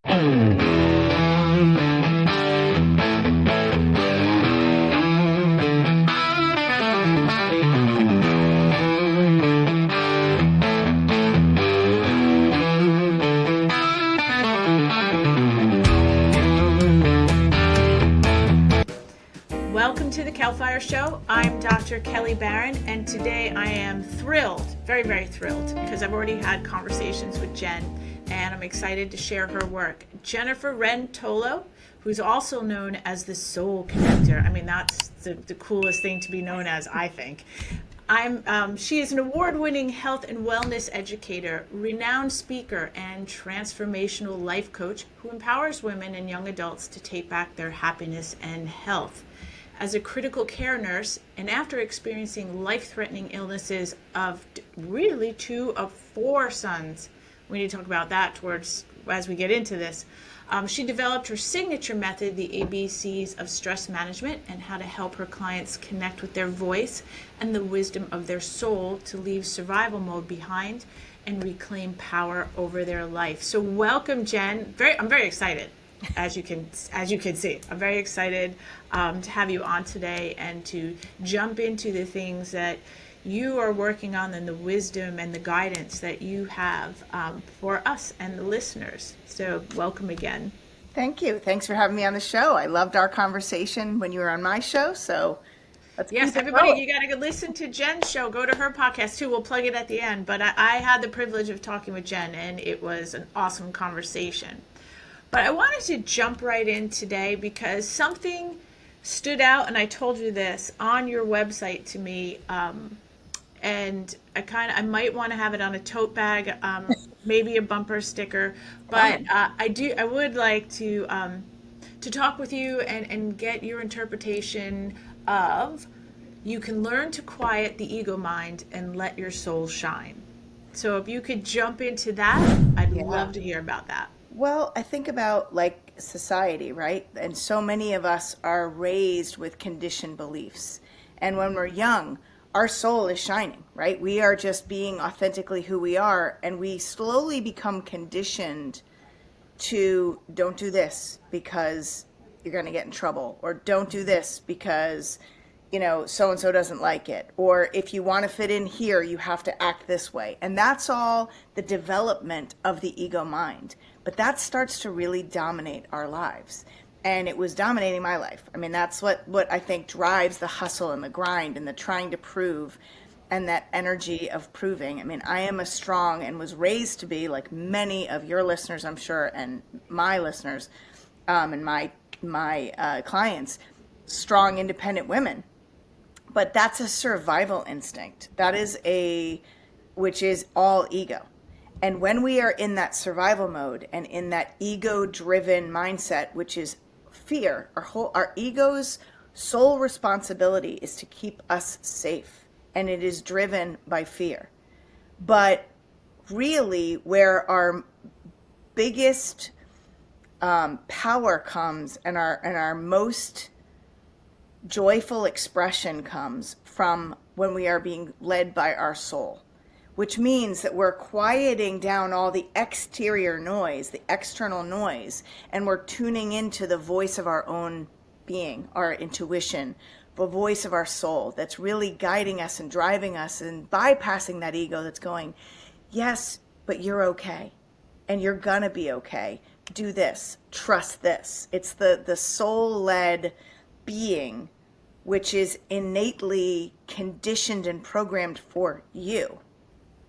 Welcome to the Cal Fire Show. I'm Dr. Kelly Barron, and today I am thrilled, very, very thrilled, because I've already had conversations with Jen, and I'm excited to share her work. Jennifer Wren Tolo, who's also known as the Soul Connector. I mean, that's the coolest thing to be known as, I think. She is an award-winning health and wellness educator, renowned speaker, and transformational life coach who empowers women and young adults to take back their happiness and health. As a critical care nurse, and after experiencing life-threatening illnesses of really 2 of 4 sons, we need to talk about that as we get into this, she developed her signature method, the ABCs of stress management, and how to help her clients connect with their voice and the wisdom of their soul to leave survival mode behind and reclaim power over their life. So welcome, Jen. I'm very excited. As you can see, I'm very excited to have you on today and to jump into the things that you are working on and the wisdom and the guidance that you have for us and the listeners. So welcome again. Thank you. Thanks for having me on the show. I loved our conversation when you were on my show. So let's keep it everybody, going. You got to go listen to Jen's show. Go to her podcast too. We'll plug it at the end. But I had the privilege of talking with Jen, and it was an awesome conversation. But I wanted to jump right in today because something stood out, and I told you this on your website to me, and I might want to have it on a tote bag, maybe a bumper sticker, but I would like to talk with you and get your interpretation of you can learn to quiet the ego mind and let your soul shine. So if you could jump into that, I'd love to hear about that. Well, I think about like society, right? And so many of us are raised with conditioned beliefs. And when we're young, our soul is shining, right? We are just being authentically who we are. And we slowly become conditioned to don't do this because you're going to get in trouble, or don't do this because, so-and-so doesn't like it. Or if you want to fit in here, you have to act this way. And that's all the development of the ego mind. But that starts to really dominate our lives. And it was dominating my life. I mean, that's what I think drives the hustle and the grind and the trying to prove and that energy of proving. I mean, I am a strong and was raised to be, like many of your listeners, I'm sure, and my listeners and my clients, strong, independent women. But that's a survival instinct. That is which is all ego. And when we are in that survival mode and in that ego-driven mindset, which is fear, our ego's sole responsibility is to keep us safe, and it is driven by fear. But really, where our biggest power comes and our most joyful expression comes from when we are being led by our soul, which means that we're quieting down all the exterior noise, the external noise, and we're tuning into the voice of our own being, our intuition, the voice of our soul that's really guiding us and driving us and bypassing that ego that's going, yes, but you're okay, and you're gonna be okay. Do this, trust this. It's the soul-led being, which is innately conditioned and programmed for you,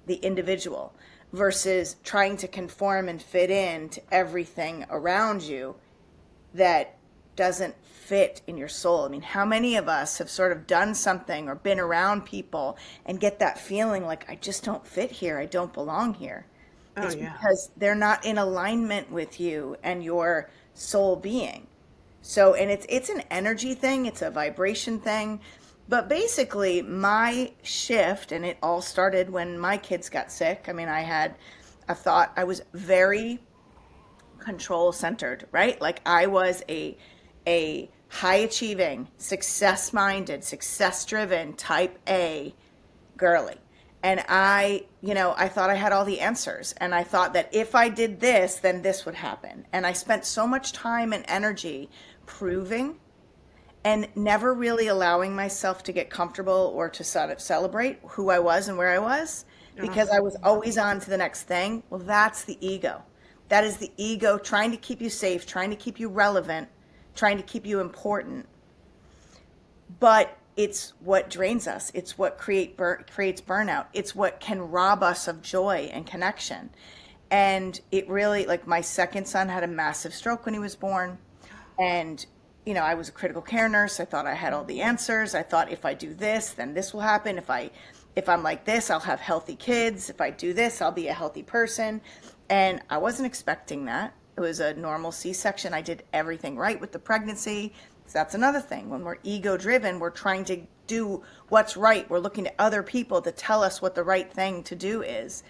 the individual, versus trying to conform and fit in to everything around you that doesn't fit in your soul. I mean, how many of us have sort of done something or been around people and get that feeling like, I just don't fit here, I don't belong here? It's because they're not in alignment with you and your soul being. So, and it's an energy thing, it's a vibration thing. But basically, my shift, and it all started when my kids got sick. I mean, I had a thought, I was very control-centered, right? Like I was a high-achieving, success-minded, success-driven type A girly. And I thought I had all the answers. And I thought that if I did this, then this would happen. And I spent so much time and energy proving and never really allowing myself to get comfortable or to sort of celebrate who I was and where I was because I was always on to the next thing. Well, that's the ego. That is the ego trying to keep you safe, trying to keep you relevant, trying to keep you important. But it's what drains us. It's what creates burnout. It's what can rob us of joy and connection. And it really, like my second son had a massive stroke when he was born. And I was a critical care nurse. I thought I had all the answers. I thought if I do this, then this will happen. If I'm like this, I'll have healthy kids. If I do this, I'll be a healthy person. And I wasn't expecting that. It was a normal C-section. I did everything right with the pregnancy. So that's another thing. When we're ego driven, we're trying to do what's right. We're looking to other people to tell us what the right thing to do is.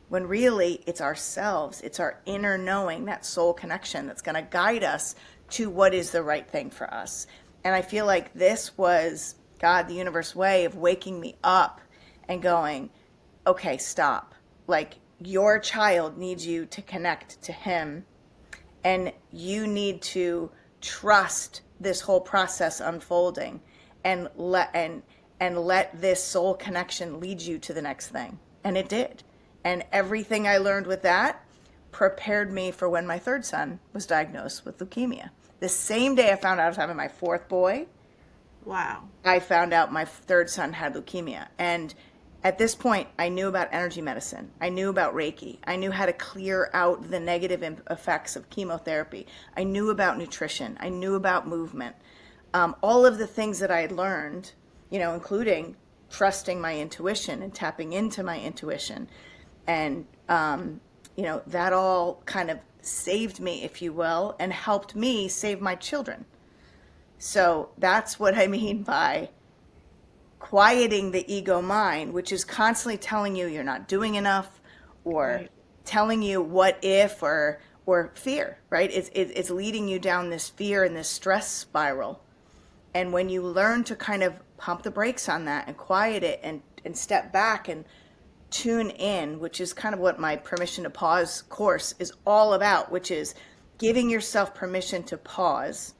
When really it's ourselves, it's our inner knowing, that soul connection that's going to guide us to what is the right thing for us. And I feel like this was God, the universe way of waking me up and going, okay, stop. Like your child needs you to connect to him, and you need to trust this whole process unfolding and let this soul connection lead you to the next thing. And it did. And everything I learned with that prepared me for when my third son was diagnosed with leukemia. The same day I found out I was having my fourth boy, Wow. I found out my third son had leukemia. And at this point, I knew about energy medicine. I knew about Reiki. I knew how to clear out the negative effects of chemotherapy. I knew about nutrition. I knew about movement. All of the things that I had learned, including trusting my intuition and tapping into my intuition. And, that all kind of saved me, if you will, and helped me save my children. So that's what I mean by quieting the ego mind, which is constantly telling you you're not doing enough, or right, telling you what if, or fear, right? It's leading you down this fear and this stress spiral. And when you learn to kind of pump the brakes on that and quiet it and step back and tune in, which is kind of what my Permission to Pause course is all about, which is giving yourself permission to pause,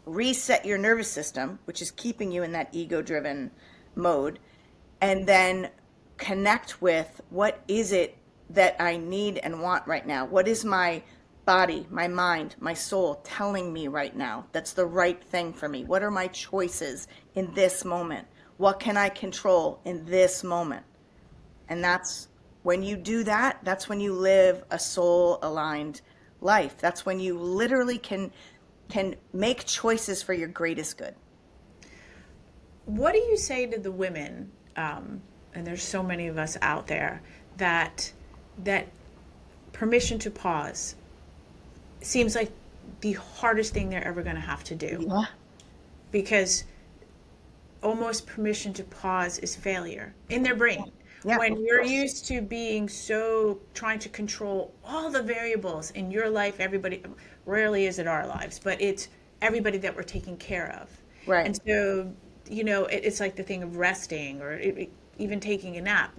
reset your nervous system, which is keeping you in that ego-driven mode, and then connect with what is it that I need and want right now? What is my body, my mind, my soul telling me right now that's the right thing for me? What are my choices in this moment? What can I control in this moment? And that's when you do that, that's when you live a soul-aligned life. That's when you literally can make choices for your greatest good. What do you say to the women, and there's so many of us out there, that permission to pause seems like the hardest thing they're ever going to have to do? Yeah. Because almost permission to pause is failure in their brain. Yeah, when you're used to being trying to control all the variables in your life, everybody, rarely is it our lives, but it's everybody that we're taking care of. Right. And so, it's like the thing of resting or even taking a nap.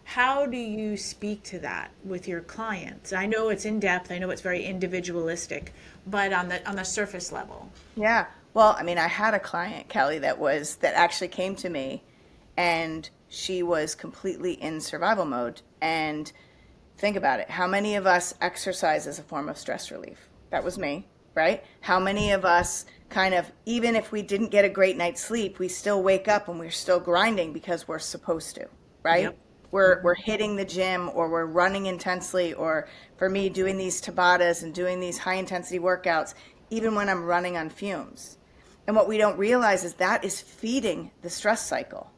How do you speak to that with your clients? I know it's in depth. I know it's very individualistic, but on the surface level. Yeah. Well, I had a client, Kelly, that actually came to me, and she was completely in survival mode. And think about it. How many of us exercise as a form of stress relief? That was me, right? How many of us kind of, even if we didn't get a great night's sleep, we still wake up and we're still grinding because we're supposed to, right? Yep. We're hitting the gym, or we're running intensely, or for me, doing these Tabatas and doing these high intensity workouts, even when I'm running on fumes. And what we don't realize is that is feeding the stress cycle.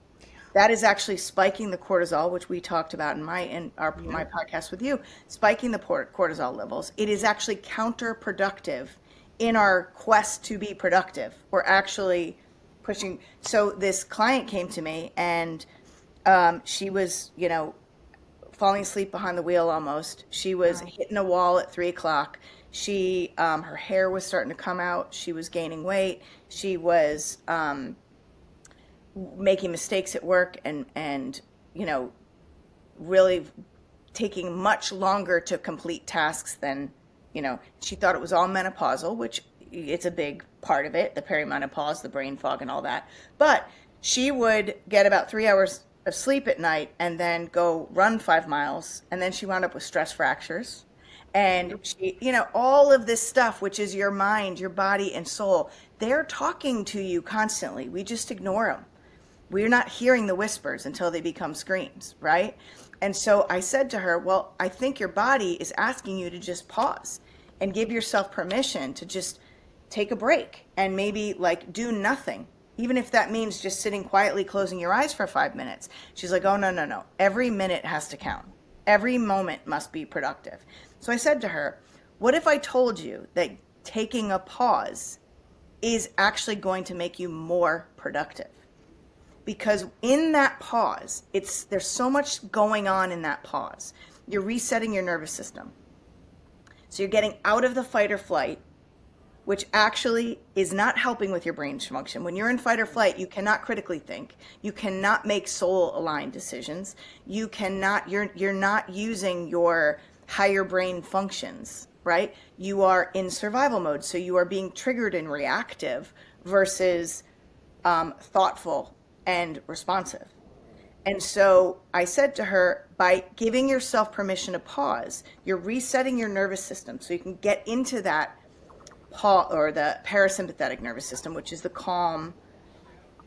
That is actually spiking the cortisol, which we talked about in my podcast with you, spiking the cortisol levels. It is actually counterproductive in our quest to be productive. We're actually pushing. So this client came to me, and she was, falling asleep behind the wheel almost. She was hitting a wall at 3:00. Her hair was starting to come out. She was gaining weight. She was making mistakes at work and really taking much longer to complete tasks than, she thought it was all menopausal, which it's a big part of it, the perimenopause, the brain fog and all that. But she would get about 3 hours of sleep at night and then go run 5 miles. And then she wound up with stress fractures. And she, all of this stuff, which is your mind, your body and soul, they're talking to you constantly. We just ignore them. We're not hearing the whispers until they become screams, right? And so I said to her, well, I think your body is asking you to just pause and give yourself permission to just take a break and maybe do nothing, even if that means just sitting quietly, closing your eyes for 5 minutes. She's like, oh, no. Every minute has to count. Every moment must be productive. So I said to her, what if I told you that taking a pause is actually going to make you more productive? Because in that pause, there's so much going on in that pause. You're resetting your nervous system. So you're getting out of the fight or flight, which actually is not helping with your brain's function. When you're in fight or flight, you cannot critically think. You cannot make soul-aligned decisions. You're not using your higher brain functions, right? You are in survival mode, so you are being triggered and reactive versus thoughtful and responsive. And so I said to her, by giving yourself permission to pause, you're resetting your nervous system so you can get into that or the parasympathetic nervous system, which is the calm,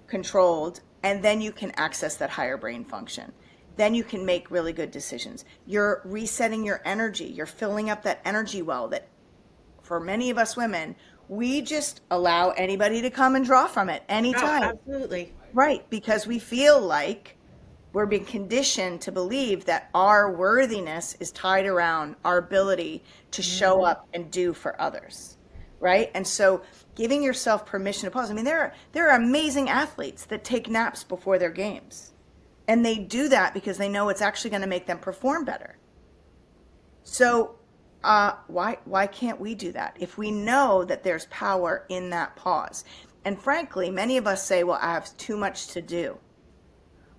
controlled, and then you can access that higher brain function. Then you can make really good decisions. You're resetting your energy. You're filling up that energy well that for many of us women, we just allow anybody to come and draw from it anytime. Oh, absolutely. Right, because we feel like we're being conditioned to believe that our worthiness is tied around our ability to show up and do for others, right? And so giving yourself permission to pause. I mean, there are amazing athletes that take naps before their games. And they do that because they know it's actually going to make them perform better. So why can't we do that if we know that there's power in that pause? And frankly, many of us say, well, I have too much to do.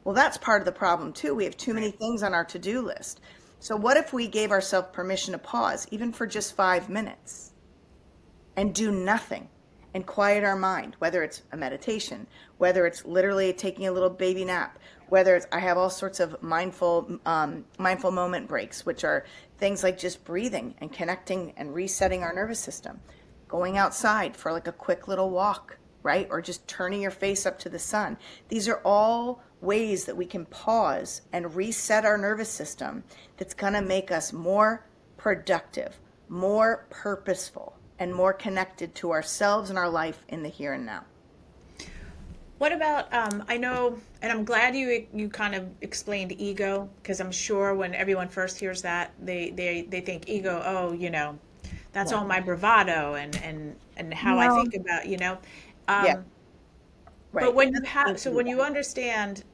Well, that's part of the problem too. We have too many things on our to-do list. So what if we gave ourselves permission to pause, even for just 5 minutes, and do nothing and quiet our mind, whether it's a meditation, whether it's literally taking a little baby nap, whether it's, I have all sorts of mindful moment breaks, which are things like just breathing and connecting and resetting our nervous system, going outside for a quick little walk, right? Or just turning your face up to the sun. These are all ways that we can pause and reset our nervous system that's going to make us more productive, more purposeful, and more connected to ourselves and our life in the here and now. What about, I know, and I'm glad you kind of explained ego, because I'm sure when everyone first hears that, they think ego, that's all my bravado and how I think about, Yeah. Right. But when you understand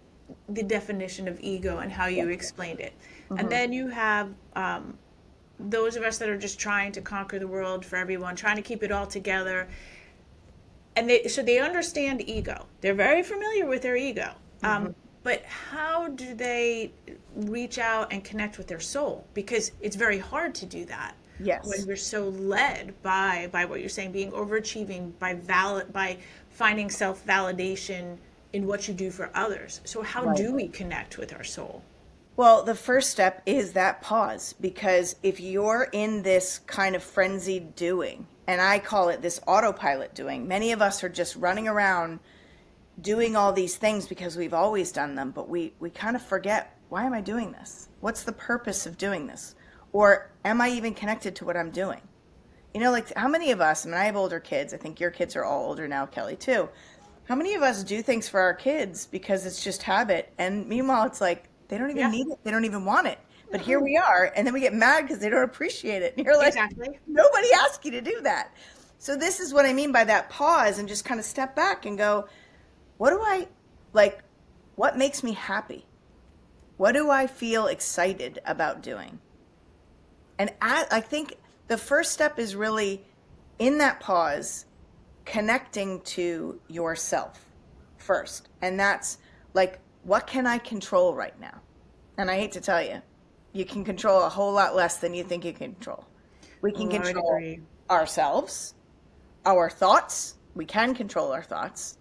the definition of ego and how you explained it, and then you have those of us that are just trying to conquer the world for everyone, trying to keep it all together, and they understand ego. They're very familiar with their ego. But how do they reach out and connect with their soul? Because it's very hard to do that. Yes. When you're so led by what you're saying, being overachieving, by finding self-validation in what you do for others. So how do we connect with our soul? Well, the first step is that pause, because if you're in this kind of frenzied doing, and I call it this autopilot doing, many of us are just running around doing all these things because we've always done them, but we kind of forget, why am I doing this? What's the purpose of doing this? Or am I even connected to what I'm doing? How many of us, I have older kids, I think your kids are all older now, Kelly, too. How many of us do things for our kids because it's just habit? And meanwhile, it's like, they don't even need it. They don't even want it. But here we are. And then we get mad because they don't appreciate it. And you're like, exactly. Nobody asked you to do that. So this is what I mean by that pause, and just kind of step back and go, what makes me happy? What do I feel excited about doing? And I think the first step is really in that pause, connecting to yourself first. And that's like, what can I control right now? And I hate to tell you, you can control a whole lot less than you think you can control. We can Oh, I would control agree. ourselves, our thoughts. We can control our thoughts.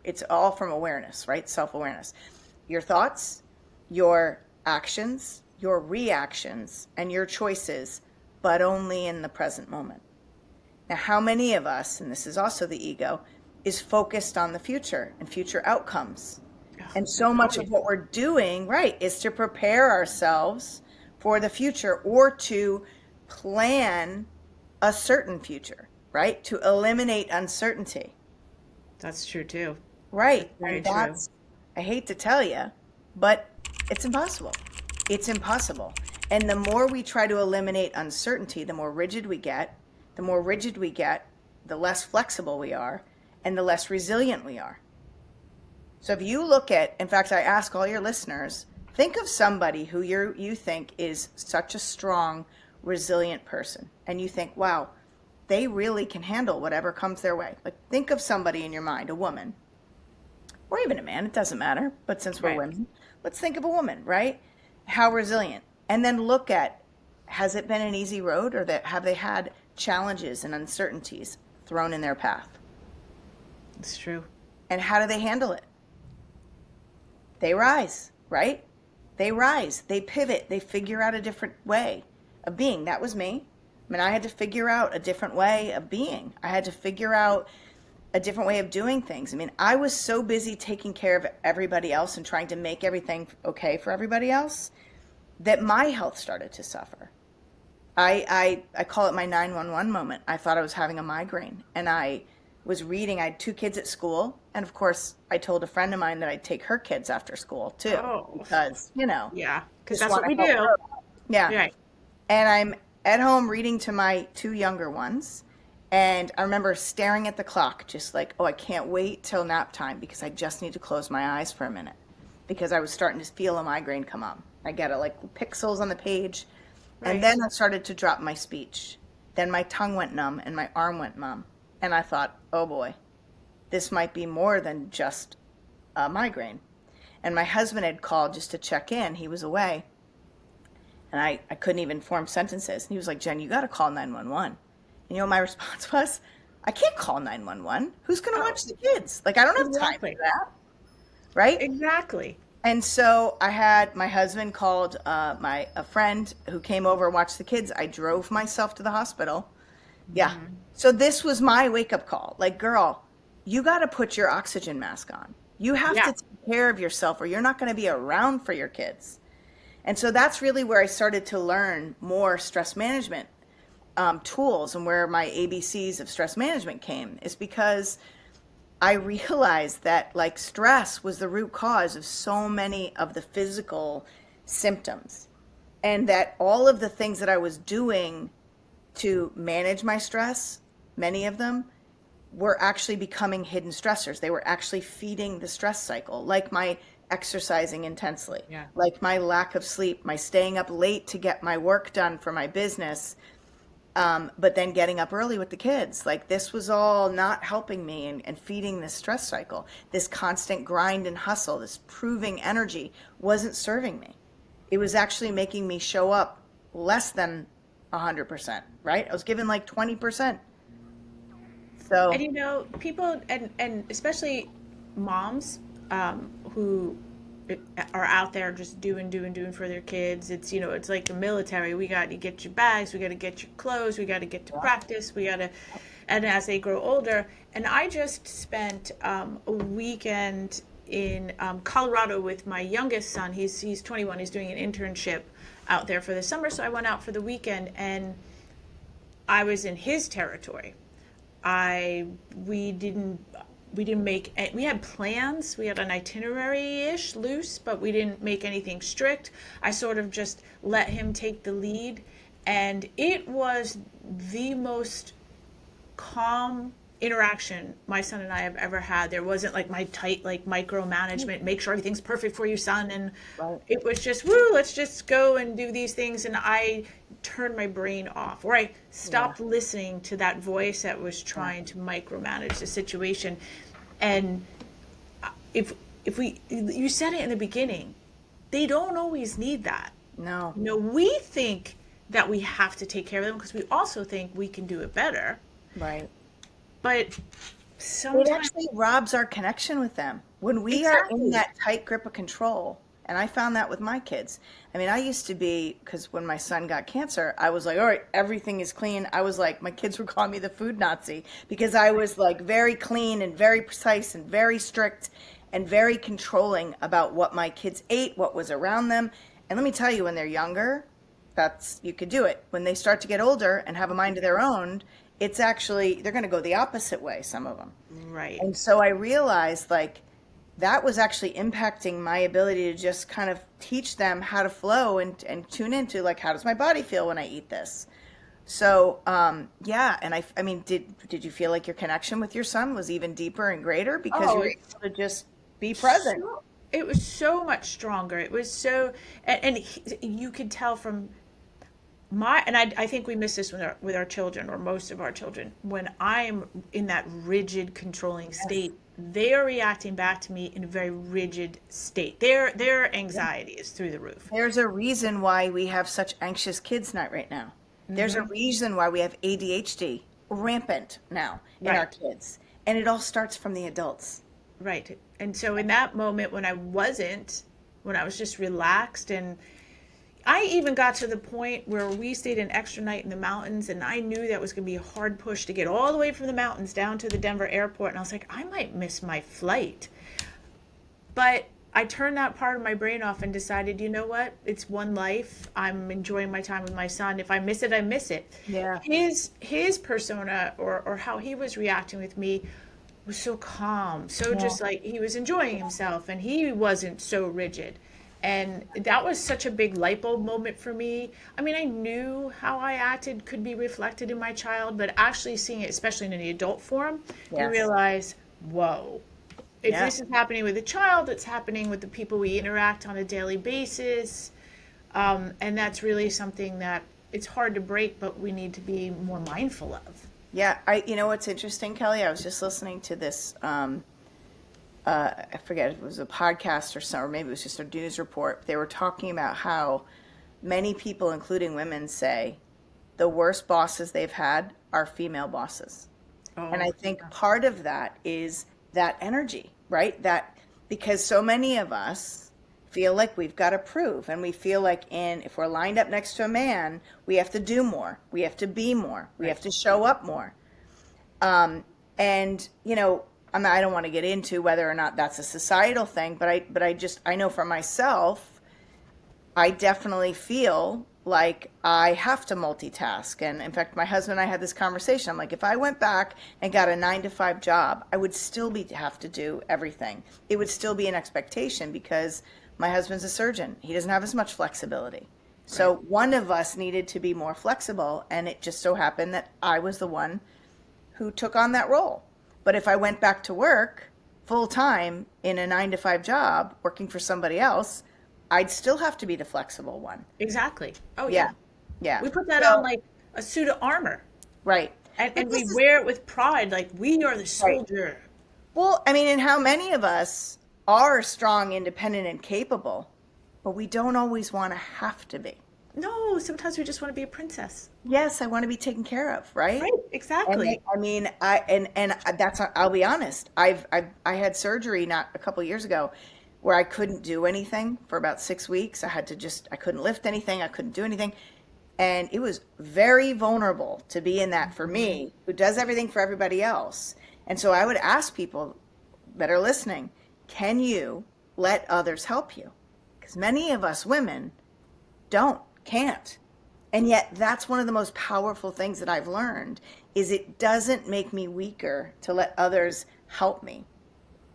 It's all from awareness, right? Self-awareness. Your thoughts, your actions, your reactions, and your choices, but only in the present moment. Now, how many of us, and this is also the ego, is focused on the future and future outcomes? And so much of what we're doing, right, is to prepare ourselves for the future or to plan a certain future, right? To eliminate uncertainty. That's true too. Right. Very And true. that's, I hate to tell you, but it's impossible. It's impossible. And the more we try to eliminate uncertainty, the more rigid we get. The more rigid we get, the less flexible we are, and the less resilient we are. So if you look at, in fact, I ask all your listeners, think of somebody who you think is such a strong, resilient person. And you think, wow, they really can handle whatever comes their way. Like, think of somebody in your mind, a woman, or even a man, it doesn't matter. But since we're women, let's think of a woman, right? How resilient. And then look at, has it been an easy road, or have they had challenges and uncertainties thrown in their path? It's true. And how do they handle it? They rise, right? They rise, they pivot, they figure out a different way of being. That was me. I mean, I had to figure out a different way of being. I had to figure out a different way of doing things. I mean, I was so busy taking care of everybody else and trying to make everything okay for everybody else that my health started to suffer. I call it my 911 moment. I thought I was having a migraine, and I was reading. I had 2 kids at school, and of course I told a friend of mine that I'd take her kids after school too, because yeah, because just that's what we wanna help do. her out. Yeah. Right. And I'm at home reading to my 2 younger ones, and I remember staring at the clock, just like, oh, I can't wait till nap time because I just need to close my eyes for a minute, because I was starting to feel a migraine come on. I get it, like pixels on the page. Right. And then I started to drop my speech. Then my tongue went numb and my arm went numb. And I thought, oh boy, this might be more than just a migraine. And my husband had called just to check in. He was away. And I couldn't even form sentences. And he was like, Jen, you got to call 911. And you know what my response was? I can't call 911. Who's going to watch the kids? Like, I don't have time for that. Right? Exactly. And so I had my husband called a friend who came over and watched the kids. I drove myself to the hospital. Yeah. Mm-hmm. So this was my wake-up call. Like, girl, you got to put your oxygen mask on. You have to take care of yourself, or you're not going to be around for your kids. And so that's really where I started to learn more stress management tools, and where my ABCs of stress management came, is because I realized that, like, stress was the root cause of so many of the physical symptoms, and that all of the things that I was doing to manage my stress, many of them were actually becoming hidden stressors. They were actually feeding the stress cycle, like my exercising intensely, like my lack of sleep, my staying up late to get my work done for my business, but then getting up early with the kids. Like, this was all not helping me and feeding this stress cycle. This constant grind and hustle, this proving energy wasn't serving me. It was actually making me show up less than 100%, right? I was given like 20%. So, And you know, people, and especially moms who are out there just doing for their kids. It's, you know, it's like the military. We got to get your bags, we got to get your clothes, we got to get to practice, we got to, and as they grow older. And I just spent a weekend in Colorado with my youngest son. He's 21. He's doing an internship out there for the summer. So I went out for the weekend, and I was in his territory. We had plans, we had an itinerary-ish loose, but we didn't make anything strict. I sort of just let him take the lead, and it was the most calm interaction my son and I have ever had. There wasn't like my tight, like, micromanagement, make sure everything's perfect for you, son, and it was just, woo, let's just go and do these things. And I turned my brain off, or I stopped listening to that voice that was trying to micromanage the situation. And if you said it in the beginning, they don't always need that. No. We think that we have to take care of them because we also think we can do it better. Right. But It sometimes, actually robs our connection with them when we are in that tight grip of control. And I found that with my kids. I mean, I used to be, because when my son got cancer, I was like, all right, everything is clean. I was like, my kids would call me the food Nazi because I was like very clean and very precise and very strict and very controlling about what my kids ate, what was around them. And let me tell you, when they're younger, you could do it. When they start to get older and have a mind of their own, it's actually, they're going to go the opposite way, some of them. right. And so I realized like that was actually impacting my ability to just kind of teach them how to flow and tune into like, how does my body feel when I eat this? So, yeah. And I mean, did you feel like your connection with your son was even deeper and greater because you were able to just be present? It was so much stronger. It was so, and you could tell from and I think we miss this with our children, or most of our children. When I'm in that rigid, controlling state, they are reacting back to me in a very rigid state. Their anxiety is through the roof. There's a reason why we have such anxious kids right now. There's a reason why we have ADHD rampant now in our kids. And it all starts from the adults. Right. And so in that moment when I was just relaxed, and I even got to the point where we stayed an extra night in the mountains, and I knew that was going to be a hard push to get all the way from the mountains down to the Denver airport. And I was like, I might miss my flight. But I turned that part of my brain off and decided, you know what? It's one life. I'm enjoying my time with my son. If I miss it, I miss it. Yeah. His persona or how he was reacting with me was so calm, so just like he was enjoying himself, and he wasn't so rigid. And that was such a big light bulb moment for me. I mean, I knew how I acted could be reflected in my child, but actually seeing it, especially in the adult form, you realize, whoa, if this is happening with a child, it's happening with the people we interact on a daily basis. And that's really something that it's hard to break, but we need to be more mindful of. Yeah, you know what's interesting, Kelly? I was just listening to this, I forget if it was a podcast or something, or maybe it was just a news report. They were talking about how many people, including women, say the worst bosses they've had are female bosses. And I think part of that is that energy, right? That because so many of us feel like we've got to prove, and we feel like if we're lined up next to a man, we have to do more, we have to be more, we have to show up more. And you know, I don't want to get into whether or not that's a societal thing, but I know for myself, I definitely feel like I have to multitask. And in fact, my husband and I had this conversation. I'm like, if I went back and got a 9-to-5 job, I would still have to do everything. It would still be an expectation because my husband's a surgeon. He doesn't have as much flexibility. So one of us needed to be more flexible, and it just so happened that I was the one who took on that role. But if I went back to work full time in a 9-to-5 job working for somebody else, I'd still have to be the flexible one. Exactly. Oh yeah. Yeah. We put that on like a suit of armor. Right. And we wear it with pride, like we are the soldier. Right. Well, I mean, and how many of us are strong, independent, and capable, but we don't always want to have to be. No, sometimes we just want to be a princess. Yes, I want to be taken care of, right? Right, exactly. And I mean, I'll be honest. I had surgery not a couple years ago where I couldn't do anything for about 6 weeks. I couldn't lift anything. I couldn't do anything. And it was very vulnerable to be in that for me, who does everything for everybody else. And so I would ask people that are listening, can you let others help you? Because many of us women can't. And yet that's one of the most powerful things that I've learned is it doesn't make me weaker to let others help me.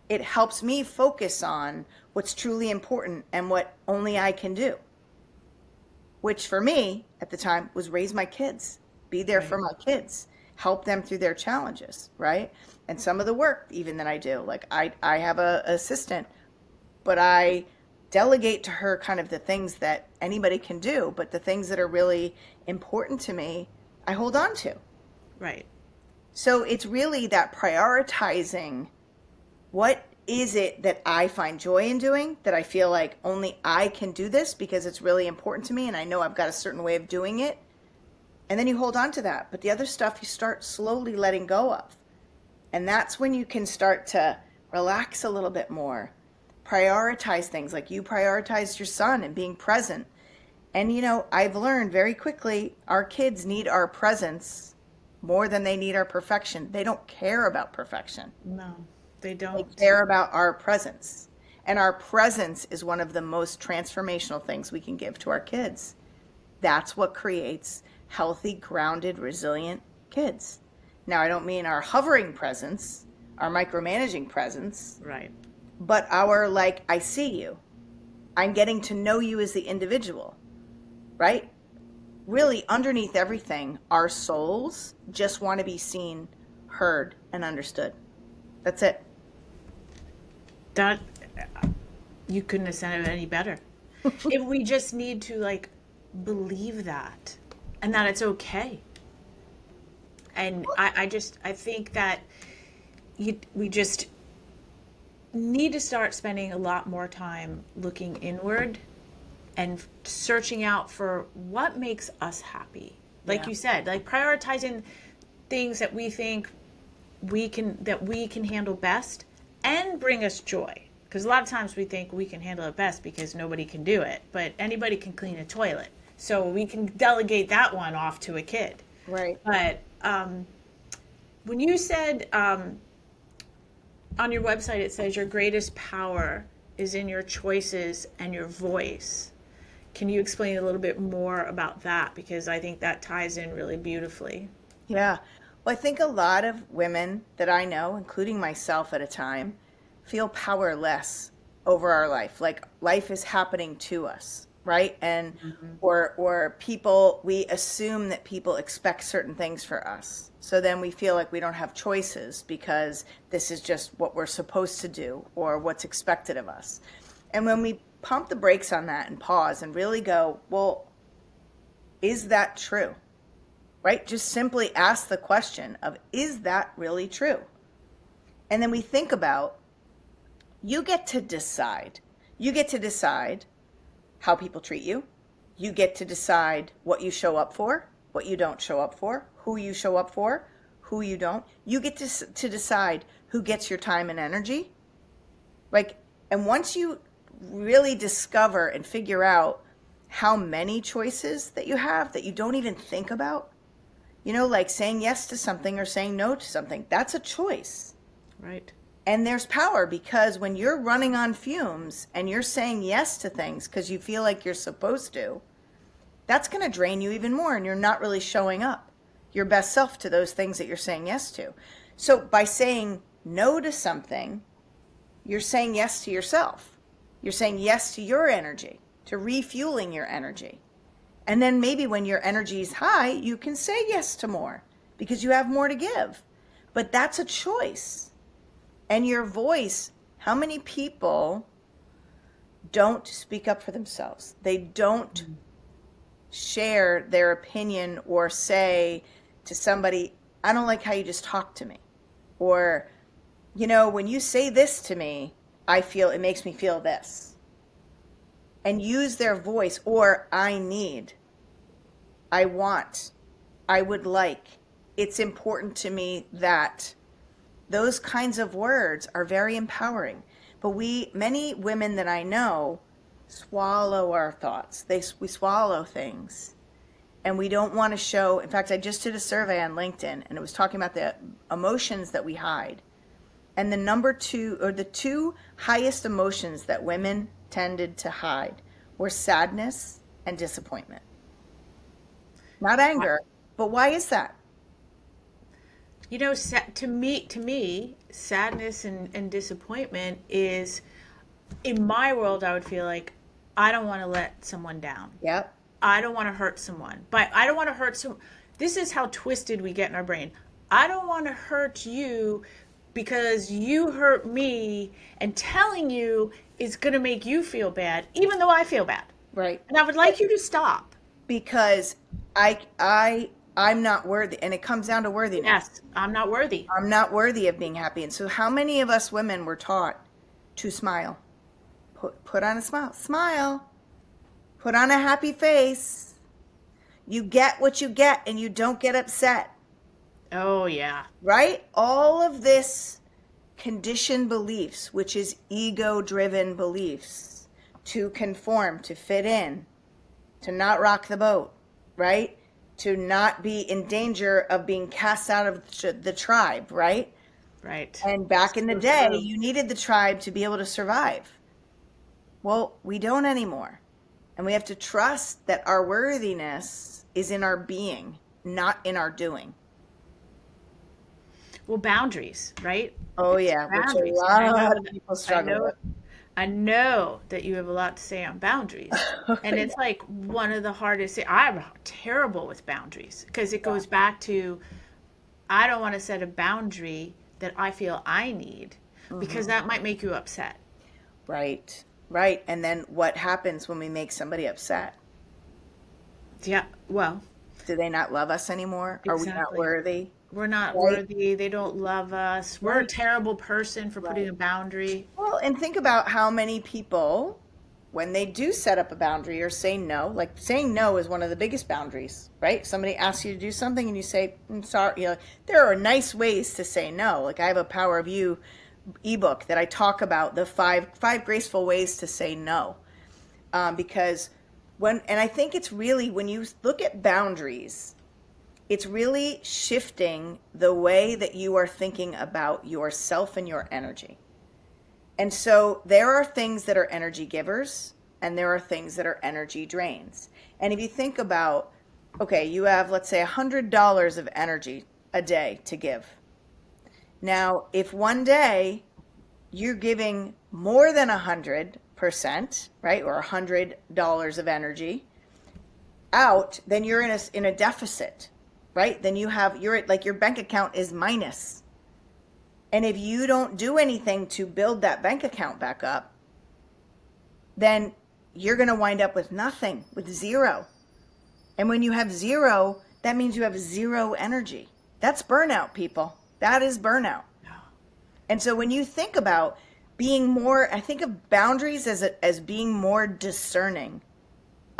It helps me focus on what's truly important and what only I can do. Which for me at the time was raise my kids, be there for my kids, help them through their challenges, right? And some of the work even that I do, like I have an assistant, but I delegate to her kind of the things that anybody can do, but the things that are really important to me, I hold on to. Right. So it's really that prioritizing what is it that I find joy in doing, that I feel like only I can do this because it's really important to me and I know I've got a certain way of doing it? And then you hold on to that. But the other stuff you start slowly letting go of. And that's when you can start to relax a little bit more, prioritize things like you prioritized your son and being present. And, I've learned very quickly our kids need our presence more than they need our perfection. They don't care about perfection. No, they don't. They care about our presence. And our presence is one of the most transformational things we can give to our kids. That's what creates healthy, grounded, resilient kids. Now, I don't mean our hovering presence, our micromanaging presence. Right. But our, I see you. I'm getting to know you as the individual, right? Really, underneath everything, our souls just want to be seen, heard, and understood. That's it. That, you couldn't have said it any better. If we just need to believe that and that it's okay. And I think that we just need to start spending a lot more time looking inward and searching out for what makes us happy. Like you said, prioritizing things that we think we can handle best and bring us joy. Because a lot of times we think we can handle it best because nobody can do it, but anybody can clean a toilet. So we can delegate that one off to a kid. Right. But when you said on your website, it says your greatest power is in your choices and your voice. Can you explain a little bit more about that? Because I think that ties in really beautifully. Yeah. Well, I think a lot of women that I know, including myself at a time, feel powerless over our life. Like life is happening to us, right? And or people, we assume that people expect certain things for us. So then we feel like we don't have choices because this is just what we're supposed to do or what's expected of us. And when we pump the brakes on that and pause and really go, well, is that true? Right? Just simply ask the question of, is that really true? And then we think about, you get to decide. You get to decide how people treat you. You get to decide what you show up for, what you don't show up for, who you show up for, who you don't. You get to decide who gets your time and energy. And once you really discover and figure out how many choices that you have that you don't even think about, like saying yes to something or saying no to something, that's a choice. Right. And there's power because when you're running on fumes and you're saying yes to things because you feel like you're supposed to, that's going to drain you even more and you're not really showing up your best self to those things that you're saying yes to. So by saying no to something, you're saying yes to yourself. You're saying yes to your energy, to refueling your energy. And then maybe when your energy is high, you can say yes to more because you have more to give. But that's a choice. And your voice, how many people don't speak up for themselves? They don't share their opinion or say to somebody, I don't like how you just talked to me. Or, when you say this to me, it makes me feel this. And use their voice, or I need, I want, I would like. It's important to me that. Those kinds of words are very empowering. But many women that I know swallow our thoughts. We swallow things. And we don't want to show. In fact, I just did a survey on LinkedIn, and it was talking about the emotions that we hide. And the two highest emotions that women tended to hide were sadness and disappointment. Not anger, but why is that? To me, sadness and disappointment is, in my world, I would feel like I don't want to let someone down. Yep. I don't want to hurt someone. But I don't want to hurt someone. This is how twisted we get in our brain. I don't want to hurt you because you hurt me, and telling you is going to make you feel bad, even though I feel bad. Right. And I would like you to stop. Because I'm not worthy. And it comes down to worthiness. Yes, I'm not worthy. I'm not worthy of being happy. And so how many of us women were taught to smile. Put on a smile. Smile. Put on a happy face. You get what you get and you don't get upset. Oh, yeah. Right? All of this conditioned beliefs, which is ego-driven beliefs, to conform, to fit in, to not rock the boat, right? To not be in danger of being cast out of the tribe, right? Right. And back in the day, you needed the tribe to be able to survive. Well, we don't anymore. And we have to trust that our worthiness is in our being, not in our doing. Well, boundaries, right? Oh, yeah, which a lot of people struggle with. I know that you have a lot to say on boundaries. And it's like one of the hardest. I'm terrible with boundaries because it goes back to I don't want to set a boundary that I feel I need because that might make you upset. Right, right. And then what happens when we make somebody upset? Yeah, well. Do they not love us anymore? Are we not worthy? We're not worthy. They don't love us. We're a terrible person for putting a boundary. Well, and think about how many people, when they do set up a boundary or say no, like saying no is one of the biggest boundaries, right? Somebody asks you to do something and you say, I'm sorry. You know, there are nice ways to say no. Like I have a Power of You ebook that I talk about the five graceful ways to say no. Because and I think it's really, when you look at boundaries, it's really shifting the way that you are thinking about yourself and your energy. And so there are things that are energy givers and there are things that are energy drains. And if you think about, okay, you have, let's say, $100 of energy a day to give. Now, if one day you're giving more than 100%, right, or $100 of energy out, then you're in a deficit. Right? Then you're like your bank account is minus. And if you don't do anything to build that bank account back up, then you're going to wind up with nothing, with zero. And when you have zero, that means you have zero energy. That's burnout, people. That is burnout. And so when you think about being more, I think of boundaries as being more discerning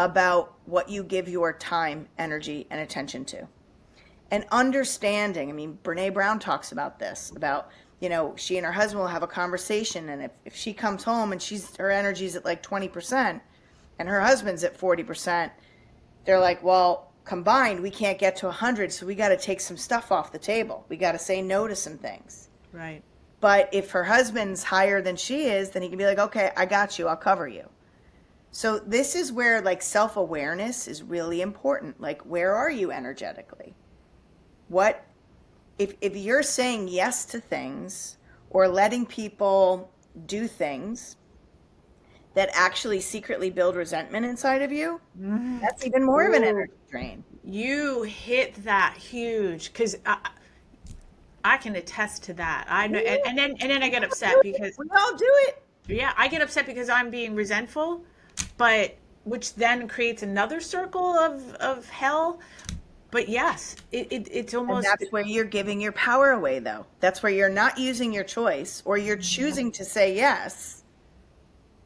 about what you give your time, energy, and attention to. And understanding, I mean, Brene Brown talks about this, about, you know, she and her husband will have a conversation, and if she comes home and her energy's at like 20% and her husband's at 40%, they're like, well, combined, we can't get to 100, so we got to take some stuff off the table. We got to say no to some things. Right. But if her husband's higher than she is, then he can be like, okay, I got you, I'll cover you. So this is where like self-awareness is really important. Like, where are you energetically? What if you're saying yes to things or letting people do things that actually secretly build resentment inside of you, that's even more of an energy drain. You hit that huge, because I can attest to that. I know, and then I get upset because we all do it. Yeah, I get upset because I'm being resentful, but which then creates another circle of hell. But yes, it's almost... And that's where you're giving your power away, though. That's where you're not using your choice, or you're choosing to say yes,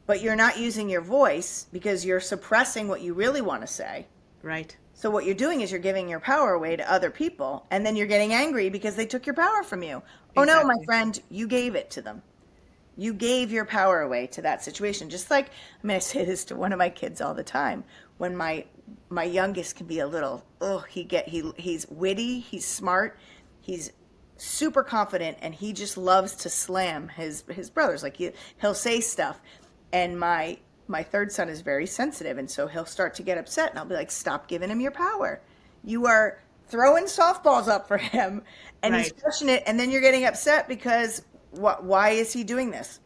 but you're not using your voice because you're suppressing what you really want to say. Right. So what you're doing is you're giving your power away to other people, and then you're getting angry because they took your power from you. Exactly. Oh no, my friend, you gave it to them. You gave your power away to that situation. Just like, I mean, I say this to one of my kids all the time. When my youngest can be a little, he's witty, he's smart, he's super confident, and he just loves to slam his brothers. Like he'll say stuff, and my third son is very sensitive, and so he'll start to get upset, and I'll be like, stop giving him your power. You are throwing softballs up for him, and He's pushing it, and then you're getting upset because why is he doing this?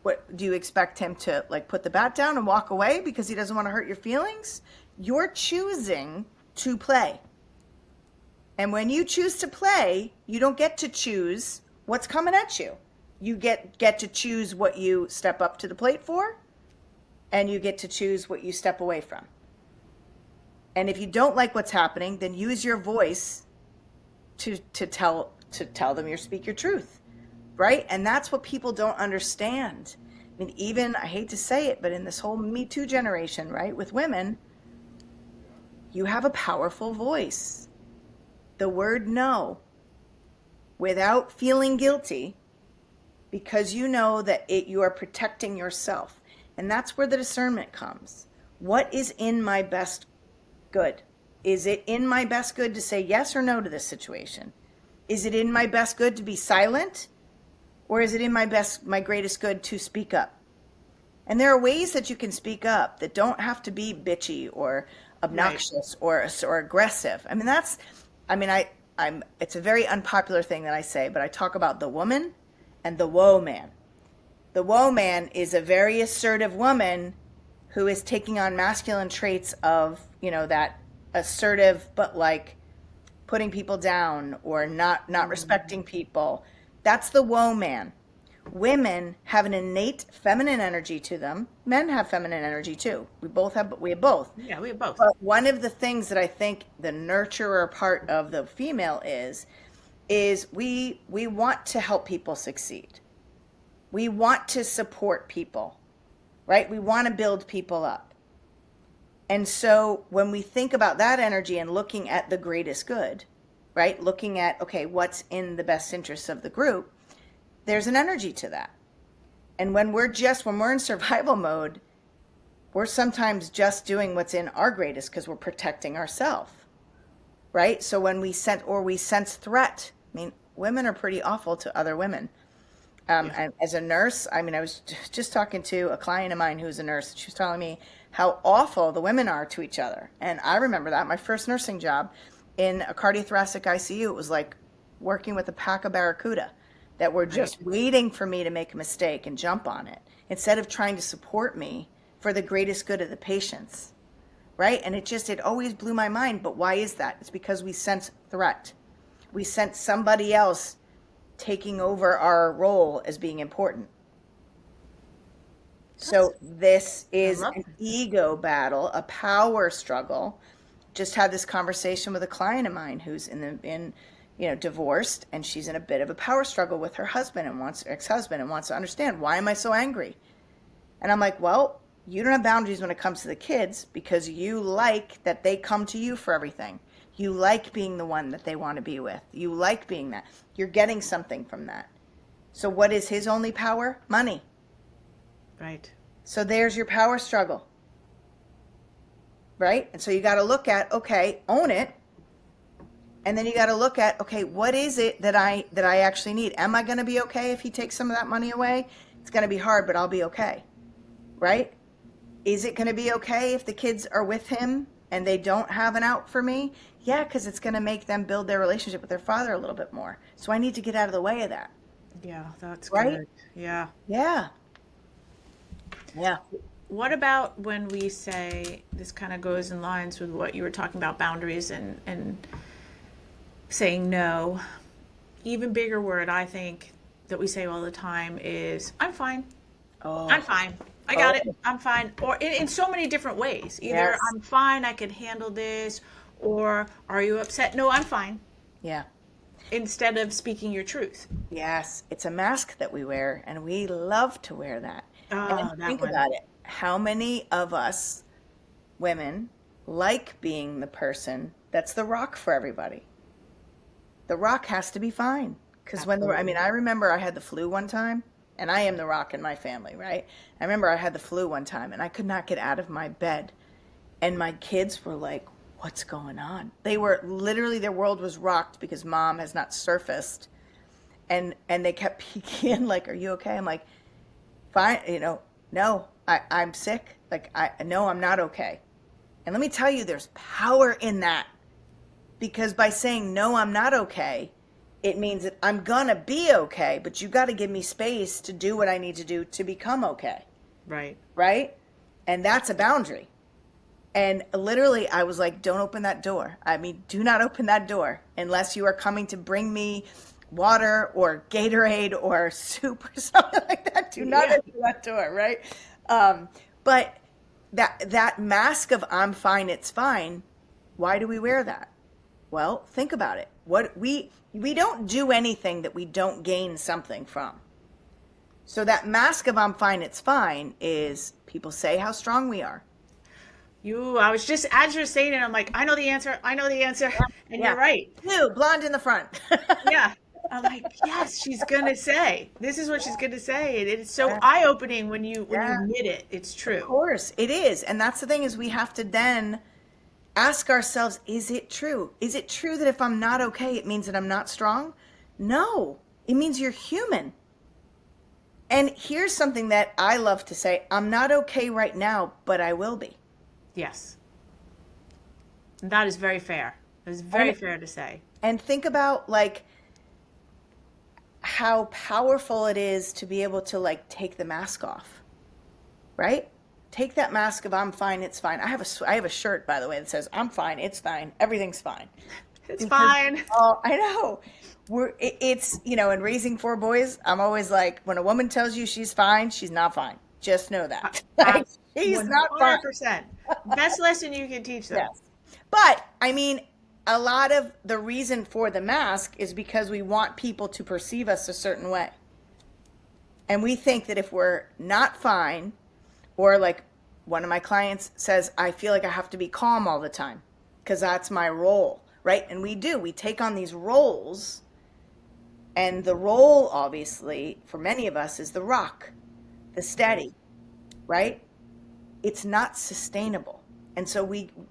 What do you expect him to like put the bat down and walk away because he doesn't want to hurt your feelings? You're choosing to play. And when you choose to play, you don't get to choose what's coming at you. You get to choose what you step up to the plate for, and you get to choose what you step away from. And if you don't like what's happening, then use your voice to tell them speak your truth. Right? And that's what people don't understand. I mean, even, I hate to say it, but in this whole Me Too generation, right, with women, you have a powerful voice. The word no, without feeling guilty, because you know that you are protecting yourself. And that's where the discernment comes. What is in my best good? Is it in my best good to say yes or no to this situation? Is it in my best good to be silent? Or is it in my greatest good to speak up? And there are ways that you can speak up that don't have to be bitchy or obnoxious or aggressive. I mean, it's a very unpopular thing that I say, but I talk about the woman and the woe man. The woe man is a very assertive woman who is taking on masculine traits of, that assertive, but like putting people down or not respecting people. That's the woe man. Women have an innate feminine energy to them. Men have feminine energy too. We have both. Yeah, we have both. But one of the things that I think the nurturer part of the female is we want to help people succeed. We want to support people, right? We want to build people up. And so when we think about that energy and looking at the greatest good, right? Looking at, okay, what's in the best interests of the group, there's an energy to that. And when we're in survival mode, we're sometimes just doing what's in our greatest because we're protecting ourselves, right? So when we sense threat, I mean, women are pretty awful to other women. And as a nurse, I mean, I was just talking to a client of mine who's a nurse. She was telling me how awful the women are to each other. And I remember that my first nursing job in a cardiothoracic ICU, it was like working with a pack of barracuda that were just waiting for me to make a mistake and jump on it instead of trying to support me for the greatest good of the patients, right? And it always blew my mind. But why is that? It's because we sense threat. We sense somebody else taking over our role as being important. So this is an ego battle, a power struggle. Just had this conversation with a client of mine who's divorced, and she's in a bit of a power struggle with her husband and ex-husband and wants to understand, why am I so angry? And I'm like, well, you don't have boundaries when it comes to the kids because you like that they come to you for everything. You like being the one that they want to be with. You like being that. You're getting something from that. So what is his only power? Money. Right. So there's your power struggle. Right? And so you got to look at, okay, own it. And then you got to look at, okay, what is it that I actually need? Am I going to be okay if he takes some of that money away? It's going to be hard, but I'll be okay. Right? Is it going to be okay if the kids are with him and they don't have an out for me? Yeah, because it's going to make them build their relationship with their father a little bit more. So I need to get out of the way of that. Yeah, that's right? Good. Yeah. Yeah. Yeah. What about when we say, this kind of goes in lines with what you were talking about, boundaries and saying no. Even bigger word, I think, that we say all the time is, I'm fine. Oh. I'm fine. I got it. I'm fine. Or in so many different ways. Either Yes. I'm fine, I can handle this, or are you upset? No, I'm fine. Yeah. Instead of speaking your truth. Yes. It's a mask that we wear, and we love to wear that. And think about it. How many of us women like being the person that's the rock for everybody? The rock has to be fine. Because I remember I had the flu one time, and I am the rock in my family, right? I remember I had the flu one time, and I could not get out of my bed. And my kids were like, what's going on? They were literally, their world was rocked because mom has not surfaced. And they kept peeking in, like, are you okay? I'm like, fine, no, I'm sick. Like, no, I'm not okay. And let me tell you, there's power in that. Because by saying, no, I'm not okay, it means that I'm going to be okay, but you got to give me space to do what I need to do to become okay. Right. Right? And that's a boundary. And literally, I was like, don't open that door. I mean, do not open that door unless you are coming to bring me water or Gatorade or soup or something like that. Do not open that door, right? But that mask of I'm fine, it's fine, why do we wear that? Well, think about it. We don't do anything that we don't gain something from. So that mask of I'm fine, it's fine is people say how strong we are. I was just, as you're saying it, I'm like, I know the answer. I know the answer. And Yeah. you're right. You, blonde in the front. Yeah. I'm like, yes, she's going to say, this is what she's going to say. And it's so Yeah. eye-opening when you Yeah. admit it. It's Of true. course, it is. And that's the thing is we have to then ask ourselves, is it true? Is it true that if I'm not okay, it means that I'm not strong? No, it means you're human. And here's something that I love to say, I'm not okay right now, but I will be. Yes. That is very fair. It is very fair to say. And think about like how powerful it is to be able to like take the mask off, right? Take that mask of I'm fine, it's fine. I have a shirt, by the way, that says I'm fine, it's fine, everything's fine. It's fine. Oh, I know. It's, in raising 4 boys, I'm always like, when a woman tells you she's fine, she's not fine. Just know that. Like, she's not fine. 100%. Best lesson you can teach them. Yes. But, I mean, a lot of the reason for the mask is because we want people to perceive us a certain way. And we think that if we're not fine, or like one of my clients says, I feel like I have to be calm all the time because that's my role, right? And we take on these roles. And the role, obviously, for many of us is the rock, the steady, right? It's not sustainable. And so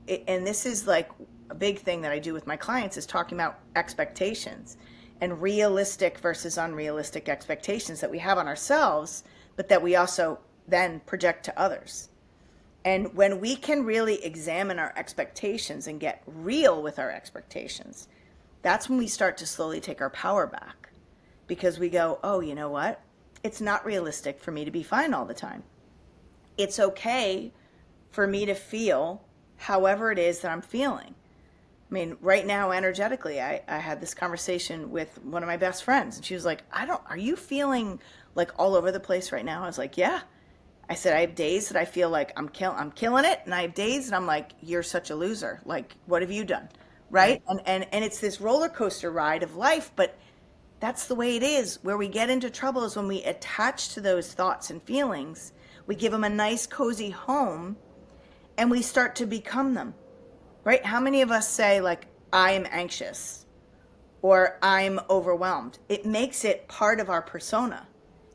and this is like a big thing that I do with my clients is talking about expectations and realistic versus unrealistic expectations that we have on ourselves, but that we also then project to others. And when we can really examine our expectations and get real with our expectations, that's when we start to slowly take our power back. Because we go, oh, you know what? It's not realistic for me to be fine all the time. It's okay for me to feel however it is that I'm feeling. I mean, right now, energetically, I had this conversation with one of my best friends, and she was like, are you feeling like all over the place right now? I was like, yeah. I said, I have days that I feel like I'm killing it, and I have days that I'm like, you're such a loser. Like, what have you done? Right? And it's this roller coaster ride of life, but that's the way it is. Where we get into trouble is when we attach to those thoughts and feelings, we give them a nice, cozy home, and we start to become them, right? How many of us say, like, I am anxious or I'm overwhelmed? It makes it part of our persona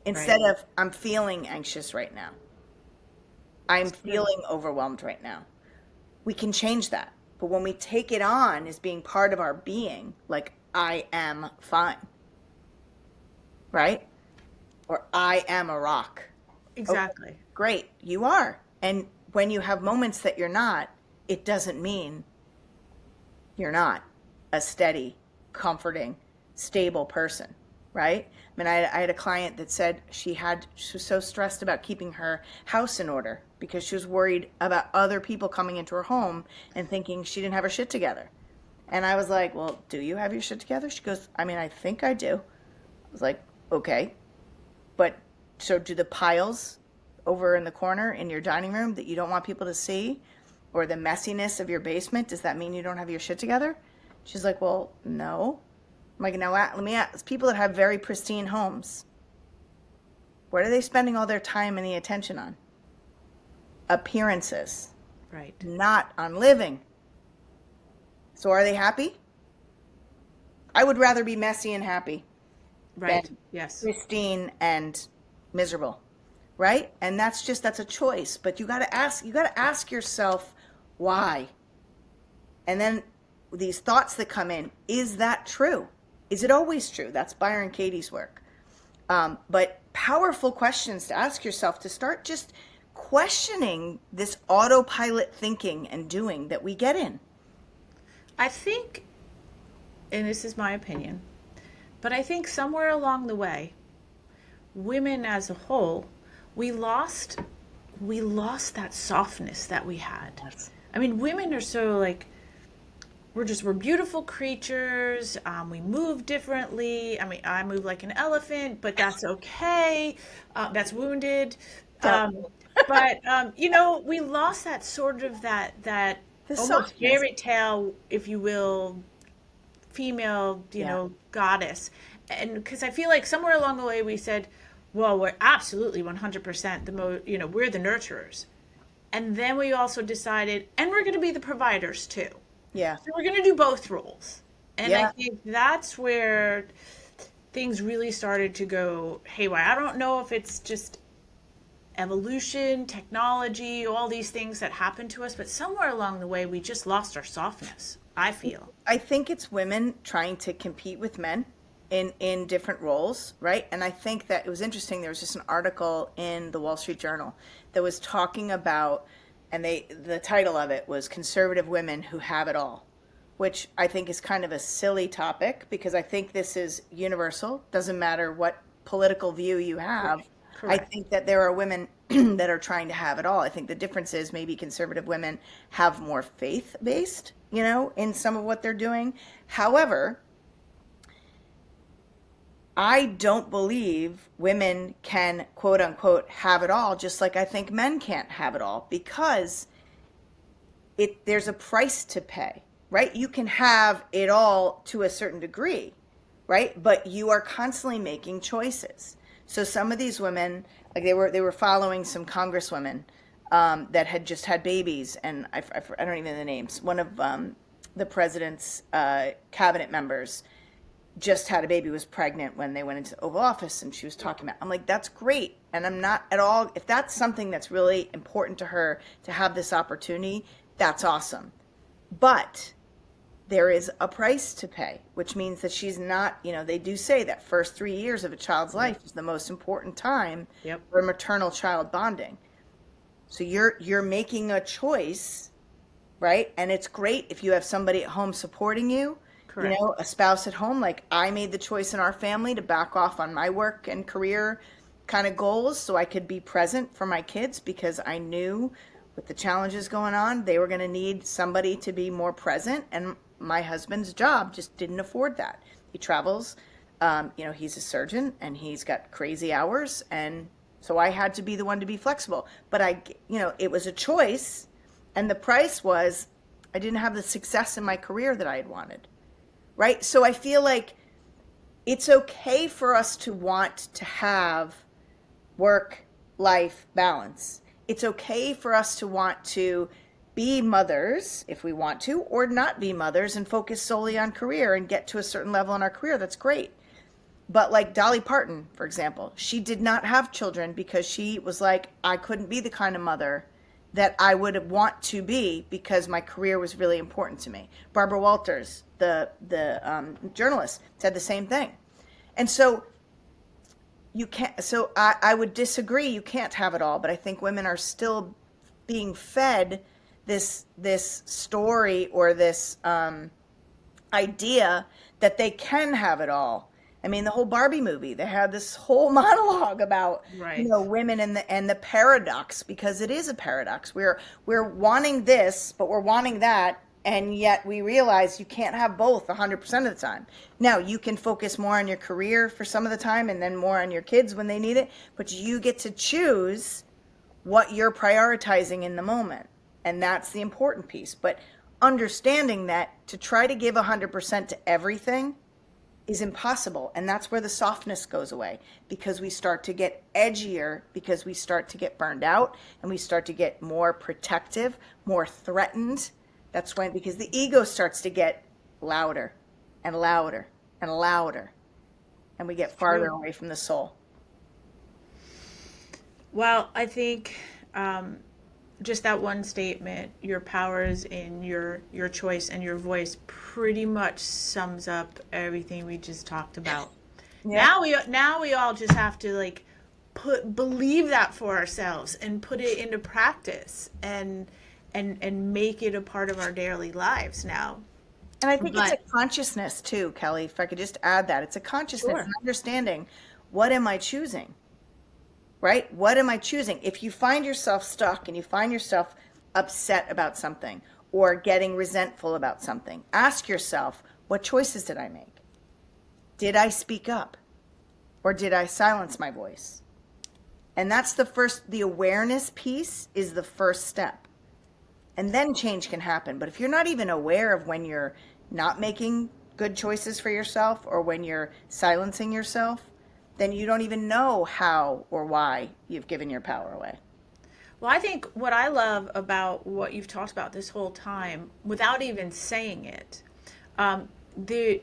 instead of I'm feeling anxious right now. I'm feeling overwhelmed right now. We can change that. But when we take it on as being part of our being, like, I am fine. Right? Or I am a rock. Exactly. Okay, great, you are. And when you have moments that you're not, it doesn't mean you're not a steady, comforting, stable person, right? I mean, I had a client that said she was so stressed about keeping her house in order because she was worried about other people coming into her home and thinking she didn't have her shit together. And I was like, well, do you have your shit together? She goes, I mean, I think I do. I was like, okay, but so do the piles over in the corner in your dining room that you don't want people to see, or the messiness of your basement, does that mean you don't have your shit together? She's like, well, no. I'm like, now let me ask, people that have very pristine homes, what are they spending all their time and the attention on? Appearances. Right. Not on living. So are they happy? I would rather be messy and happy. Right. Yes. Pristine and miserable, right? And that's a choice. But you got to ask yourself why. And then these thoughts that come in, is that true? Is it always true? That's Byron Katie's work. But powerful questions to ask yourself to start just questioning this autopilot thinking and doing that we get in. I think, and this is my opinion, but I think somewhere along the way, women as a whole, we lost that softness that we had. Yes. I mean, women are so like, we're beautiful creatures. We move differently. I mean, I move like an elephant, but that's okay. That's wounded. But we lost that sort of that almost softness. fairy tale, if you will, female, goddess. And because I feel like somewhere along the way we said, Well, we're absolutely 100% we're the nurturers. And then we also decided, and we're going to be the providers too. Yeah. So we're going to do both roles. And I Yeah. think that's where things really started to go haywire. I don't know if it's just evolution, technology, all these things that happened to us, but somewhere along the way we just lost our softness, I feel. I think it's women trying to compete with men in different roles, right? And I think that it was interesting. There was just an article in the Wall Street Journal that was talking about, and the title of it was "Conservative Women Who Have It All," which I think is kind of a silly topic because I think this is universal. Doesn't matter what political view you have. Correct. I think that there are women that are trying to have it all. I think the difference is maybe conservative women have more faith-based, in some of what they're doing. However, I don't believe women can, quote unquote, have it all, just like I think men can't have it all, because there's a price to pay, right? You can have it all to a certain degree, right? But you are constantly making choices. So some of these women, like they were following some congresswomen that had just had babies, and I don't even know the names. One of the president's cabinet members just had a baby, was pregnant when they went into the Oval Office, and she was talking about, I'm like, that's great. And I'm not at all, if that's something that's really important to her to have this opportunity, that's awesome. But there is a price to pay, which means that she's not, they do say that first 3 years of a child's life is the most important time Yep. for maternal child bonding. So you're making a choice, right? And it's great if you have somebody at home supporting you. Correct. A spouse at home. Like I made the choice in our family to back off on my work and career kind of goals so I could be present for my kids, because I knew with the challenges going on, they were going to need somebody to be more present. And my husband's job just didn't afford that. He travels, he's a surgeon and he's got crazy hours. And so I had to be the one to be flexible. But it was a choice. And the price was I didn't have the success in my career that I had wanted. Right? So I feel like it's okay for us to want to have work-life balance. It's okay for us to want to be mothers if we want to, or not be mothers and focus solely on career and get to a certain level in our career. That's great. But like Dolly Parton, for example, she did not have children because she was like, I couldn't be the kind of mother that I would want to be because my career was really important to me. Barbara Walters, the journalist, said the same thing. And so you can't. So I would disagree. You can't have it all. But I think women are still being fed this story or this idea that they can have it all. I mean, the whole Barbie movie, they had this whole monologue about, Right. Women and the paradox, because it is a paradox. We're wanting this, but we're wanting that, and yet we realize you can't have both 100% of the time. Now, you can focus more on your career for some of the time and then more on your kids when they need it, but you get to choose what you're prioritizing in the moment, and that's the important piece. But understanding that to try to give 100% to everything is impossible. And that's where the softness goes away, because we start to get edgier, because we start to get burned out, and we start to get more protective, more threatened. That's when, because the ego starts to get louder and louder and louder, and we get farther away from the soul. Well, I think just that one statement, your power is in your choice and your voice, pretty much sums up everything we just talked about. Yeah. Now we all just have to believe that for ourselves and put it into practice and make it a part of our daily lives now. And I think it's a consciousness too, Kelly, if I could just add that. It's a consciousness, Sure. and understanding, what am I choosing? Right? What am I choosing? If you find yourself stuck and you find yourself upset about something or getting resentful about something, ask yourself, what choices did I make? Did I speak up? Or did I silence my voice? And that's the awareness piece is the first step. And then change can happen. But if you're not even aware of when you're not making good choices for yourself or when you're silencing yourself, then you don't even know how or why you've given your power away. Well, I think what I love about what you've talked about this whole time, without even saying it, there,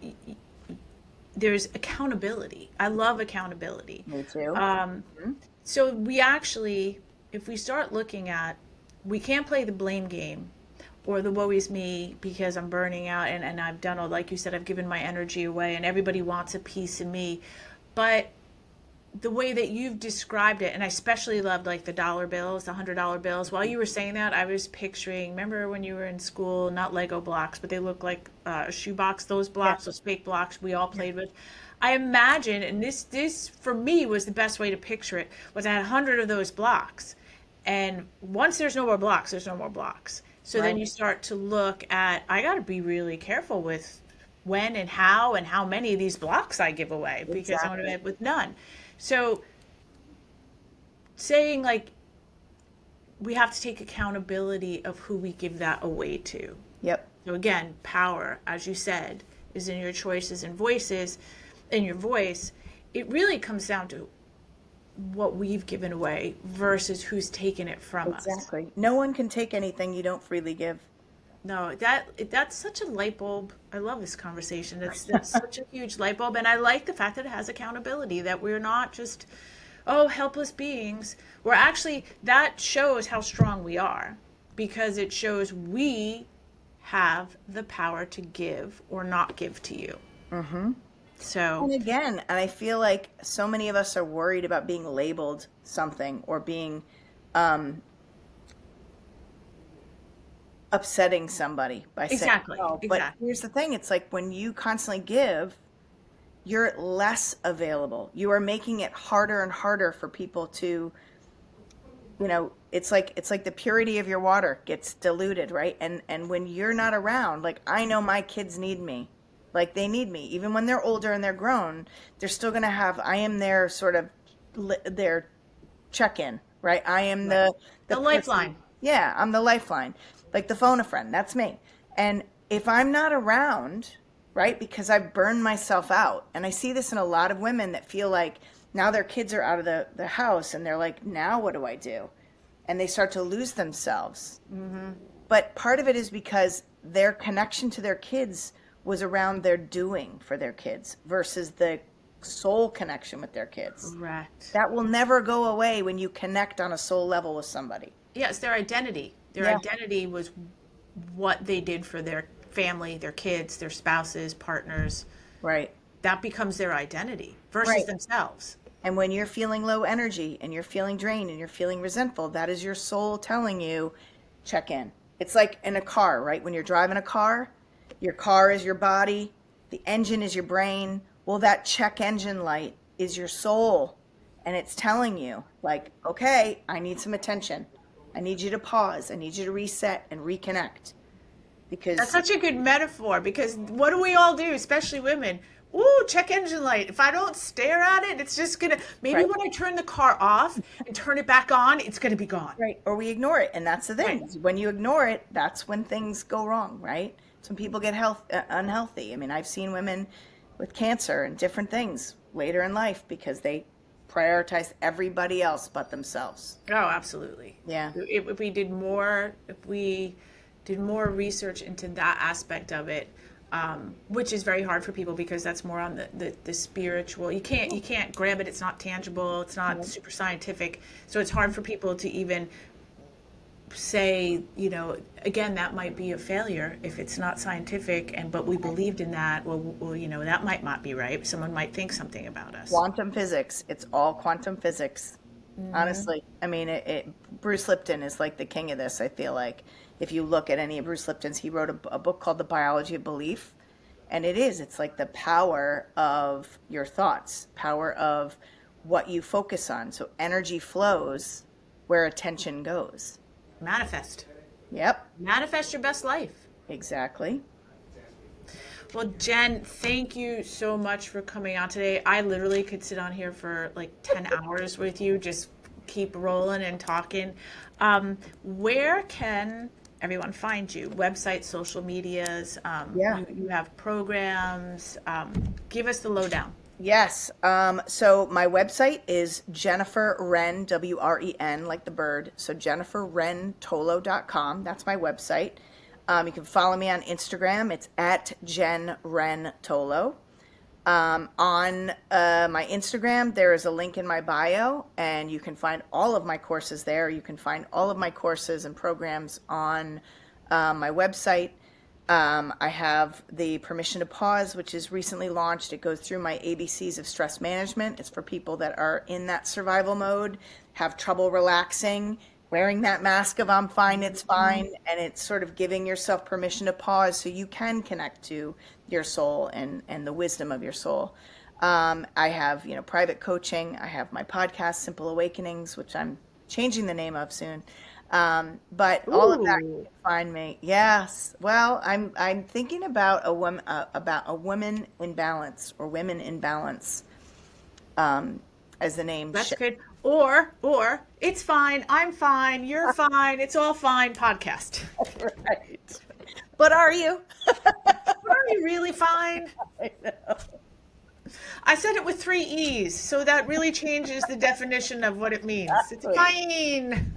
there's accountability. I love accountability. Me too. So we actually, if we start looking at, we can't play the blame game or the woe is me because I'm burning out and I've done all, like you said, I've given my energy away and everybody wants a piece of me. But the way that you've described it, and I especially loved like the dollar bills, the $100 bills. While you were saying that, I was picturing, remember when you were in school, not Lego blocks, but they look like a shoebox, those blocks, those fake blocks we all played with. I imagine, and this for me was the best way to picture it, was I had 100 of those blocks. And once there's no more blocks, there's no more blocks. So then you start to look at, I got to be really careful with when and how many of these blocks I give away because I want to end with none. So saying like we have to take accountability of who we give that away to. Yep. So again, power, as you said, is in your choices and voices, in your voice. It really comes down to what we've given away versus who's taken it from us. Exactly. No one can take anything you don't freely give. No, that's such a light bulb. I love this conversation. That's such a huge light bulb. And I like the fact that it has accountability, that we're not just, helpless beings. We're actually, that shows how strong we are because it shows we have the power to give or not give to you. Mm-hmm. So. And again, and I feel like so many of us are worried about being labeled something or being, upsetting somebody by saying no. But here's the thing, it's like when you constantly give, you're less available. You are making it harder and harder for people to, it's like the purity of your water gets diluted, right? And when you're not around, like I know my kids need me. Like they need me. Even when they're older and they're grown, they're still going to have, I am their sort of, their check-in, right? I am the lifeline. Yeah, I'm the lifeline. Like the phone a friend, that's me. And if I'm not around, right, because I've burned myself out, and I see this in a lot of women that feel like now their kids are out of the house and they're like, now what do I do? And they start to lose themselves. Mm-hmm. But part of it is because their connection to their kids was around their doing for their kids versus the soul connection with their kids. Correct. That will never go away when you connect on a soul level with somebody. Yes, their identity. Their identity was what they did for their family, their kids, their spouses, partners. Right. That becomes their identity versus themselves. And when you're feeling low energy and you're feeling drained and you're feeling resentful, that is your soul telling you, check in. It's like in a car, right? When you're driving a car, your car is your body, the engine is your brain. Well, that check engine light is your soul. And it's telling you, like, okay, I need some attention. I need you to pause. I need you to reset and reconnect. Because that's such a good metaphor, because what do we all do, especially women? Ooh, check engine light. If I don't stare at it, it's just going to, maybe when I turn the car off and turn it back on, it's going to be gone. Right. Or we ignore it. And that's the thing. Right. When you ignore it, that's when things go wrong, right? Some people get unhealthy. I mean, I've seen women with cancer and different things later in life because they prioritize everybody else but themselves. Oh, absolutely. Yeah. If we did more research into that aspect of it, which is very hard for people because that's more on the spiritual. You can't grab it. It's not tangible. It's not super scientific. So it's hard for people to even say, again, that might be a failure if it's not scientific, but we believed in that. Well, that might not be right. Someone might think something about us. Quantum physics. It's all quantum physics. Mm-hmm. Honestly, I mean, Bruce Lipton is like the king of this. I feel like if you look at any of Bruce Lipton's, he wrote a book called The Biology of Belief, and it's like the power of your thoughts, power of what you focus on. So energy flows where attention goes. Manifest. Yep. Manifest your best life. Exactly. Well, Jen, thank you so much for coming on today. I literally could sit on here for like 10 hours with you, just keep rolling and talking. Where can everyone find you? Website, social medias, you have programs. Give us the lowdown. Yes. So my website is Jennifer Wren, W-R-E-N, like the bird. So JenniferWrenTolo.com. That's my website. You can follow me on Instagram. It's at Jen Wren Tolo. On my Instagram, there is a link in my bio, and you can find all of my courses there. You can find all of my courses and programs on my website. I have the Permission to Pause, which is recently launched. It goes through my ABCs of stress management. It's for people that are in that survival mode, have trouble relaxing, wearing that mask of I'm fine, it's fine, and it's sort of giving yourself permission to pause so you can connect to your soul and the wisdom of your soul. I have, private coaching. I have my podcast, Simple Awakenings, which I'm changing the name of soon. But all of that, you can find me. Yes. Well, I'm thinking about a woman in balance, or women in balance, as the name. That's good. Or it's fine, I'm fine, you're fine, it's all fine podcast. Right. But are you? Are you really fine? I know. I said it with 3 E's, so that really changes the definition of what it means. It's fine.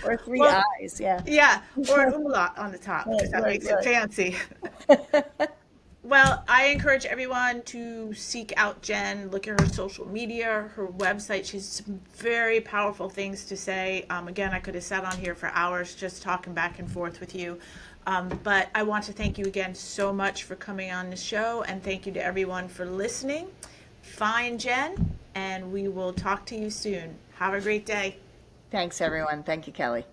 Or 3 eyes, yeah. Yeah, or an umlaut on the top, because that makes it fancy. Well, I encourage everyone to seek out Jen, look at her social media, her website. She has some very powerful things to say. Again, I could have sat on here for hours just talking back and forth with you. But I want to thank you again so much for coming on the show, and thank you to everyone for listening. Find Jen, and we will talk to you soon. Have a great day. Thanks, everyone. Thank you, Kelly.